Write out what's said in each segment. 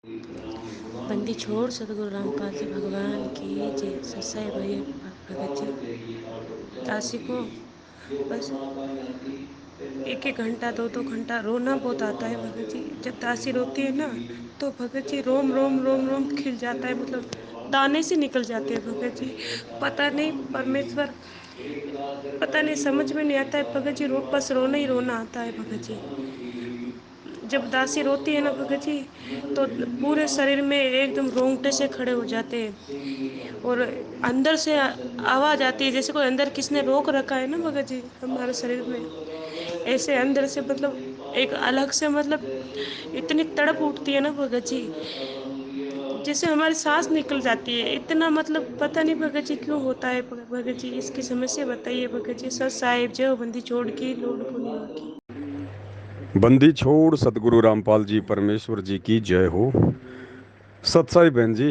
बंदी छोड़ सतगुरु रामपाल जी भगवान की जय। सत्साई भाई भगत जी दासी को बस एक एक घंटा दो दो घंटा रोना बहुत आता है भगत जी। जब दासी रोती है ना तो भगत जी रोम रोम रोम रोम खिल जाता है, मतलब दाने से निकल जाते हैं भगत जी। पता नहीं परमेश्वर, पता नहीं समझ में नहीं आता है भगत जी। बस रोना ही रोना आता है भगत जी। जब दासी रोती है ना भगत जी तो पूरे शरीर में एकदम रोंगटे से खड़े हो जाते हैं, और अंदर से आवाज आती है जैसे कोई अंदर किसने रोक रखा है ना भगत जी हमारे शरीर में। ऐसे अंदर से मतलब एक अलग से मतलब इतनी तड़प उठती है ना भगत जी, जैसे हमारी सांस निकल जाती है। इतना मतलब पता नहीं भगत जी क्यों होता है भगत जी, इसकी समस्या बताइए भगत जी। सत साहिब जय हो, बंदी छोड़ की लोड को निवा की। बंदी छोड़ सतगुरु रामपाल जी परमेश्वर जी की जय हो। सत्साई बहन जी,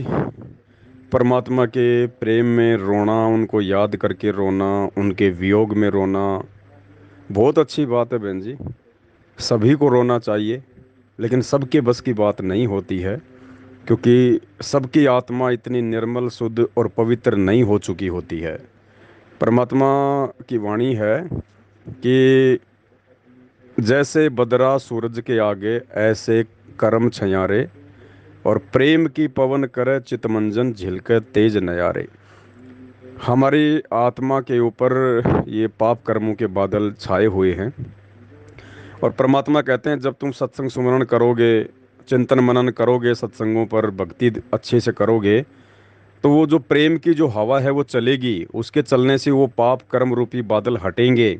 परमात्मा के प्रेम में रोना, उनको याद करके रोना, उनके वियोग में रोना बहुत अच्छी बात है बहन जी। सभी को रोना चाहिए, लेकिन सबके बस की बात नहीं होती है, क्योंकि सबकी आत्मा इतनी निर्मल, शुद्ध और पवित्र नहीं हो चुकी होती है। परमात्मा की वाणी है कि जैसे बदरा सूरज के आगे, ऐसे करम छयारे, और प्रेम की पवन करे चितमंजन, झिलके तेज नयारे। हमारी आत्मा के ऊपर ये पाप कर्मों के बादल छाए हुए हैं, और परमात्मा कहते हैं जब तुम सत्संग सुमरण करोगे, चिंतन मनन करोगे, सत्संगों पर भक्ति अच्छे से करोगे, तो वो जो प्रेम की जो हवा है वो चलेगी, उसके चलने से वो पाप कर्म रूपी बादल हटेंगे।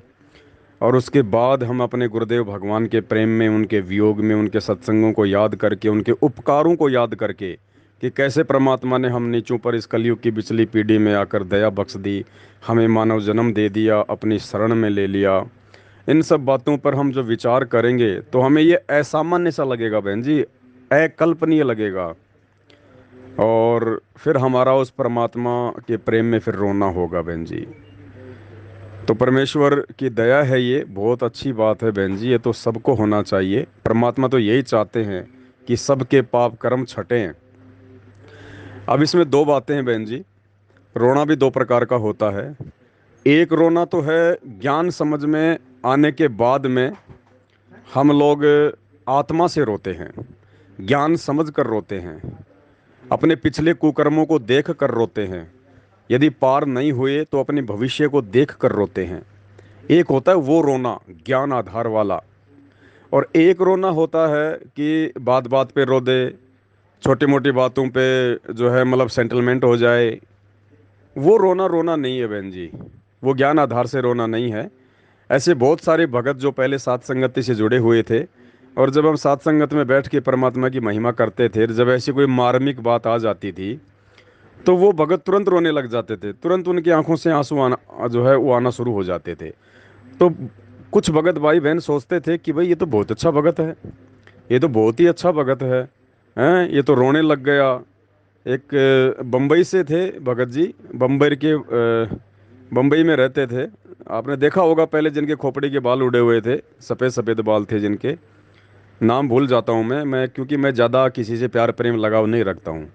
और उसके बाद हम अपने गुरुदेव भगवान के प्रेम में, उनके वियोग में, उनके सत्संगों को याद करके, उनके उपकारों को याद करके कि कैसे परमात्मा ने हम नीचों पर इस कलयुग की पिछली पीढ़ी में आकर दया बख्श दी, हमें मानव जन्म दे दिया, अपनी शरण में ले लिया। इन सब बातों पर हम जो विचार करेंगे तो हमें ये असामान्य सा लगेगा बहन जी, अकल्पनीय लगेगा। और फिर हमारा उस परमात्मा के प्रेम में फिर रोना होगा बहन जी। तो परमेश्वर की दया है, ये बहुत अच्छी बात है बहन जी, ये तो सबको होना चाहिए। परमात्मा तो यही चाहते हैं कि सबके पाप कर्म छटें। अब इसमें दो बातें हैं बहन जी। रोना भी दो प्रकार का होता है। एक रोना तो है ज्ञान समझ में आने के बाद में, हम लोग आत्मा से रोते हैं, ज्ञान समझ कर रोते हैं, अपने पिछले कुकर्मों को देख कर रोते हैं। यदि पार नहीं हुए तो अपने भविष्य को देख कर रोते हैं। एक होता है वो रोना ज्ञान आधार वाला, और एक रोना होता है कि बात बात पे रो दे, छोटी मोटी बातों पे जो है मतलब सेंटलमेंट हो जाए। वो रोना रोना नहीं है बहन जी, वो ज्ञान आधार से रोना नहीं है। ऐसे बहुत सारे भगत जो पहले सात संगति से जुड़े हुए थे, और जब हम सात संगत में बैठ के परमात्मा की महिमा करते थे, जब ऐसी कोई मार्मिक बात आ जाती थी तो वो भगत तुरंत रोने लग जाते थे, तुरंत उनकी आंखों से आंसू आना जो है वो आना शुरू हो जाते थे। तो कुछ भगत भाई बहन सोचते थे कि भाई ये तो बहुत अच्छा भगत है, ये तो बहुत ही अच्छा भगत है, हैं ये तो रोने लग गया। एक बम्बई से थे भगत जी, बम्बई के बम्बई में रहते थे। आपने देखा होगा पहले जिनके खोपड़ी के बाल उड़े हुए थे, सफ़ेद सफ़ेद बाल थे जिनके, नाम भूल जाता हूँ मैं क्योंकि मैं ज़्यादा किसी से प्यार प्रेम लगाव नहीं रखता हूँ।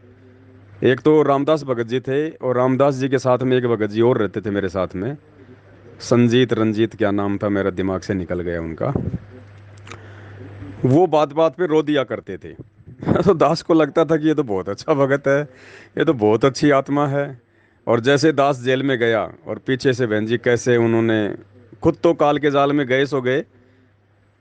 एक तो रामदास भगत जी थे, और रामदास जी के साथ में एक भगत जी और रहते थे मेरे साथ में, संजीत रंजीत क्या नाम था, मेरा दिमाग से निकल गया उनका। वो बात बात पे रो दिया करते थे। तो दास को लगता था कि ये तो बहुत अच्छा भगत है, ये तो बहुत अच्छी आत्मा है। और जैसे दास जेल में गया, और पीछे से बहन जी कैसे उन्होंने खुद तो काल के जाल में गए सो गए,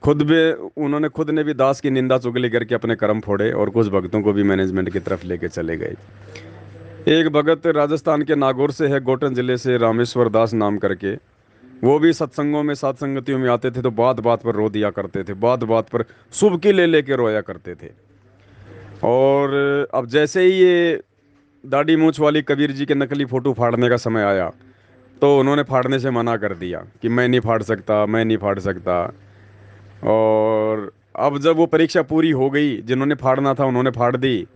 खुद भी उन्होंने खुद ने भी दास की निंदा चुगली करके अपने कर्म फोड़े, और कुछ भक्तों को भी मैनेजमेंट की तरफ लेके चले गए। एक भगत राजस्थान के नागौर से है, गोटन जिले से, रामेश्वर दास नाम करके। वो भी सत्संगों में, सात संगतियों में आते थे तो बात बात पर रो दिया करते थे, बात बात पर शुभकी ले लेके रोया करते थे। और अब जैसे ही ये दाढ़ी मूछ वाली कबीर जी के नकली फोटो फाड़ने का समय आया, तो उन्होंने फाड़ने से मना कर दिया कि मैं नहीं फाड़ सकता, मैं नहीं फाड़ सकता। और अब जब वो परीक्षा पूरी हो गई, जिन्होंने फाड़ना था उन्होंने फाड़ दी।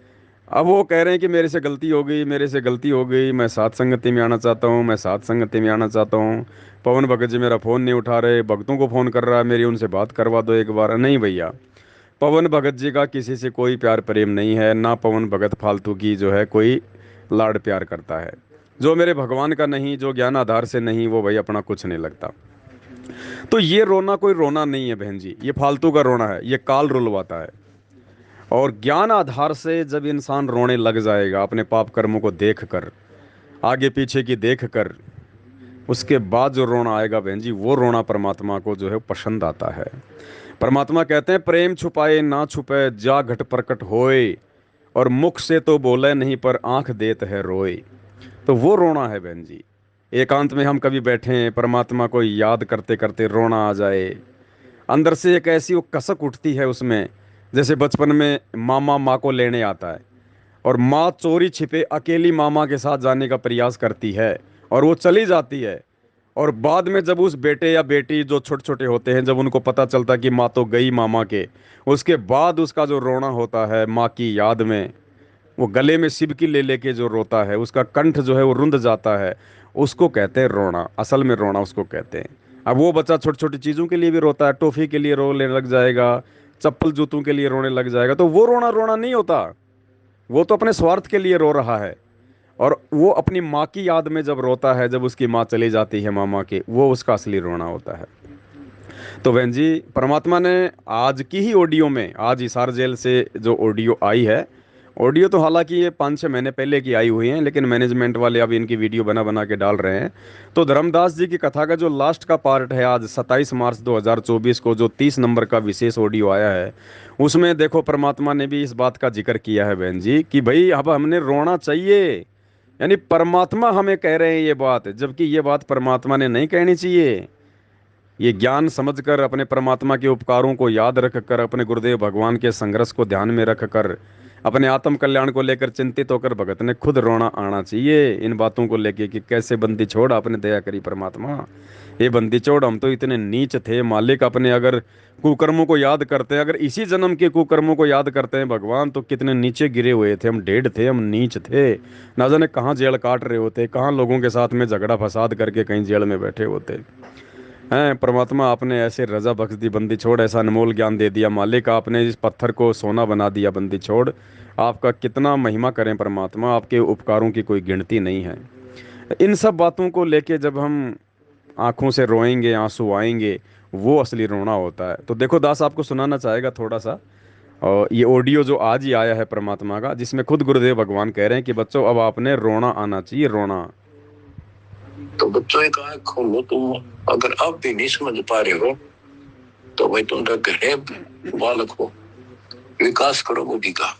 अब वो कह रहे हैं कि मेरे से गलती हो गई, मेरे से गलती हो गई, मैं सात संगति में आना चाहता हूँ, मैं सात संगति में आना चाहता हूँ। पवन भगत जी मेरा फ़ोन नहीं उठा रहे, भक्तों को फ़ोन कर रहा है, मेरी उनसे बात करवा दो एक बार। नहीं भैया, पवन भगत जी का किसी से कोई प्यार प्रेम नहीं है, ना पवन भगत फालतू की जो है कोई लाड प्यार करता है। जो मेरे भगवान का नहीं, जो ज्ञान आधार से नहीं, वो भाई अपना कुछ नहीं लगता। तो ये रोना कोई रोना नहीं है बहन जी, ये फालतू का रोना है, ये काल रुलवाता है। और ज्ञान आधार से जब इंसान रोने लग जाएगा अपने पाप कर्मों को देख कर, आगे पीछे की देख कर, उसके बाद जो रोना आएगा बहन जी, वो रोना परमात्मा को जो है पसंद आता है। परमात्मा कहते हैं प्रेम छुपाए ना छुपे जा घट प्रकट होए, और मुख से तो बोले नहीं पर आंख देत है रोए। तो वो रोना है बहन जी। एकांत में हम कभी बैठे परमात्मा को याद करते करते रोना आ जाए, अंदर से एक ऐसी वो कसक उठती है उसमें, जैसे बचपन में मामा माँ को लेने आता है और माँ चोरी छिपे अकेली मामा के साथ जाने का प्रयास करती है और वो चली जाती है। और बाद में जब उस बेटे या बेटी जो छोटे छोटे होते हैं, जब उनको पता चलता कि माँ तो गई मामा के, उसके बाद उसका जो रोना होता है माँ की याद में, वो गले में सिबकी ले लेके जो रोता है, उसका कंठ जो है वो रुंध जाता है, उसको कहते हैं रोना। असल में रोना उसको कहते हैं। अब वो बच्चा छोटी छोटी चीज़ों के लिए भी रोता है, टॉफ़ी के लिए रोने लग जाएगा, चप्पल जूतों के लिए रोने लग जाएगा, तो वो रोना रोना नहीं होता। वो तो अपने स्वार्थ के लिए रो रहा है। और वो अपनी माँ की याद में जब रोता है, जब उसकी माँ चली जाती है मामा के, वो उसका असली रोना होता है। तो बहन जी, परमात्मा ने आज की ही ऑडियो में, आज हिसार जेल से जो ऑडियो आई है, ऑडियो तो हालांकि ये 5-6 महीने पहले की आई हुई हैं, लेकिन मैनेजमेंट वाले अब इनकी वीडियो बना बना के डाल रहे हैं। तो धर्मदास जी की कथा का जो लास्ट का पार्ट है, आज 27 मार्च 2024 को जो 30 नंबर का विशेष ऑडियो आया है, उसमें देखो परमात्मा ने भी इस बात का जिक्र किया है बहन जी कि भाई अब हमने रोना चाहिए। यानी परमात्मा हमें कह रहे हैं ये बात, जबकि ये बात परमात्मा ने नहीं कहनी चाहिए। ये ज्ञान समझकर, अपने परमात्मा के उपकारों को याद रखकर, अपने गुरुदेव भगवान के संघर्ष को ध्यान में रखकर, अपने आत्म कल्याण को लेकर चिंतित होकर भगत ने खुद रोना आना चाहिए इन बातों को लेके कि कैसे बंदी छोड़ आपने दया करी परमात्मा। ये बंदी छोड़, हम तो इतने नीच थे मालिक, अपने अगर कुकर्मों को याद करते हैं, अगर इसी जन्म के कुकर्मों को याद करते हैं भगवान, तो कितने नीचे गिरे हुए थे हम, ढेढ़ थे हम, नीच थे। ना जाने कहाँ जेल काट रहे होते, कहाँ लोगों के साथ में झगड़ा फसाद करके कहीं जेल में बैठे होते हैं। परमात्मा आपने ऐसे रजा बख्श दी बंदी छोड़, ऐसा अनमोल ज्ञान दे दिया मालिक, आपने इस पत्थर को सोना बना दिया बंदी छोड़। आपका कितना महिमा करें परमात्मा, आपके उपकारों की कोई गिनती नहीं है। इन सब बातों को लेके जब हम आंखों से रोएंगे, आंसू आएंगे, वो असली रोना होता है। तो देखो दास आपको सुनाना चाहेगा थोड़ा सा, और ये ऑडियो जो आज ही आया है परमात्मा का, जिसमें खुद गुरुदेव भगवान कह रहे हैं कि बच्चों अब आपने रोना आना चाहिए, रोना। तो बच्चों एक आंख खोलो, तुम अगर अब भी नहीं समझ पा रहे हो तो भाई तुम घरे बालक हो, विकास करो बुद्धि का।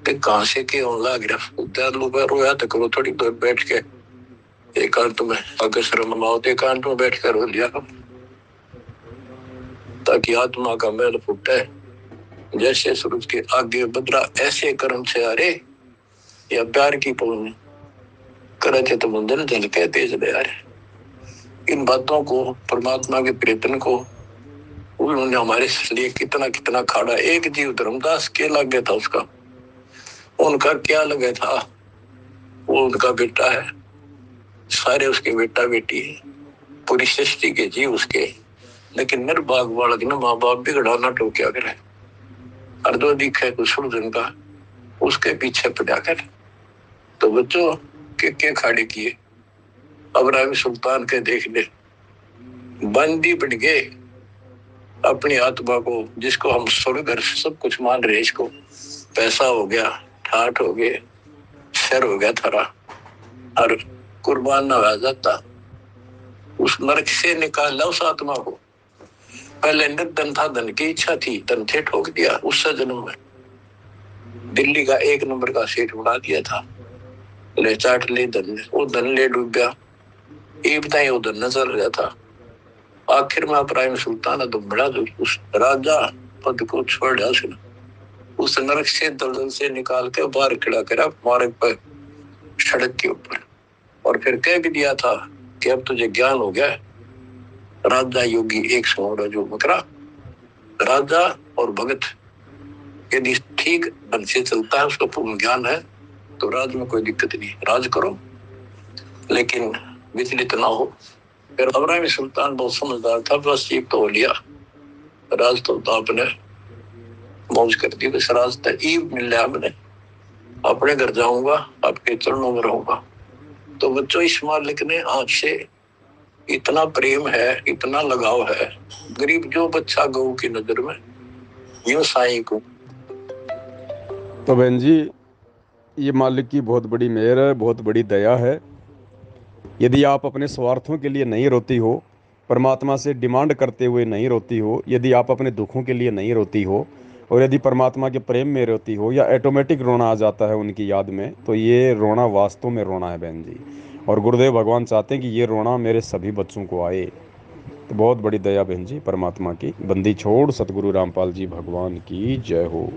ते कहां से के होने लग रहा उधर लोग रोया तो करो थोड़ी देर बैठ के, एकांत में अगर शर्म ना हो तो एकांत में बैठ कर रो लिया, ताकि आत्मा का मैल फूटे। जैसे सूरज के आगे बदरा ऐसे कर्म से आ रे, या प्यार की पवन करे थे तो मंदिर झलके तेज ले आ रहे। इन बातों को परमात्मा के प्रेतन को उन्होंने हमारे लिए कितना कितना खाड़ा। एक जीव धर्मदास के लग गया था उसका, उनका क्या लगा था, वो उनका बेटा है, सारे उसके बेटा बेटी है, पूरी सृष्टि के जीव उसके। लेकिन निर्भाग बालक ने माँ बाप बिगड़ाना टोक्या करे, अर्धो दिखे कुछ सुरजन का उसके पीछे पड़ा कर। तो बच्चों के खाड़े किए, अब्राहिम सुल्तान के देख ले, बंदी पड़ गए अपनी आत्मा को, जिसको हम स्वर्ग सब कुछ मान रहे, इसको पैसा हो गया, ठाठ हो गए, शर हो गया थारा, और कुर्बान ना हो जाता, उस नरक से निकाला उस आत्मा को। पहले निर्धन था, धन की इच्छा थी, धन से ठोक दिया उस जन्म में, दिल्ली का 1 नंबर का सेठ उड़ा दिया था, ले चाट ले धन, वो धन ले डूब गया, ये बताइए वो धन नजर रहा था। आखिर में इब्राहिम सुल्तान तो बड़ा जो उस राजा पद को छोड़ दिया, उस नरक से दलदल से निकाल के बाहर खड़ा करा मार्ग पर, सड़क के ऊपर, और फिर कह भी दिया था कि अब तुझे ज्ञान हो गया। राजा योगी एक समोड़ा जो मकरा, राजा और भगत यदि ठीक ढंग से चलता है, उसको पूर्ण ज्ञान है, तो राज में कोई दिक्कत नहीं, राज करो लेकिन विचलित ना हो। फिर इब्राहिम सुल्तान बहुत समझदार था, बस जीप तो लिया, राज तो आपने मौज कर दी। बस रास्ता ईब मिल रहा मैंने, अपने घर जाऊंगा, आपके चरणों में रहूंगा। तो बच्चों, इस मालिक ने आपसे इतना प्रेम है, इतना लगाव है। गरीब जो बच्चा गऊ की नजर में, यूं साईं को। तो बहन जी, ये मालिक की बहुत बड़ी मेहर है, बहुत बड़ी दया है। यदि आप अपने स्वार्थों के लिए नहीं रोती हो, परमात्मा से डिमांड करते हुए नहीं रोती हो, यदि आप अपने दुखों के लिए नहीं रोती हो, और यदि परमात्मा के प्रेम में रोती हो, या ऑटोमेटिक रोना आ जाता है उनकी याद में, तो ये रोना वास्तव में रोना है बहन जी। और गुरुदेव भगवान चाहते हैं कि ये रोना मेरे सभी बच्चों को आए। तो बहुत बड़ी दया बहन जी परमात्मा की। बंदी छोड़ सतगुरु रामपाल जी भगवान की जय हो।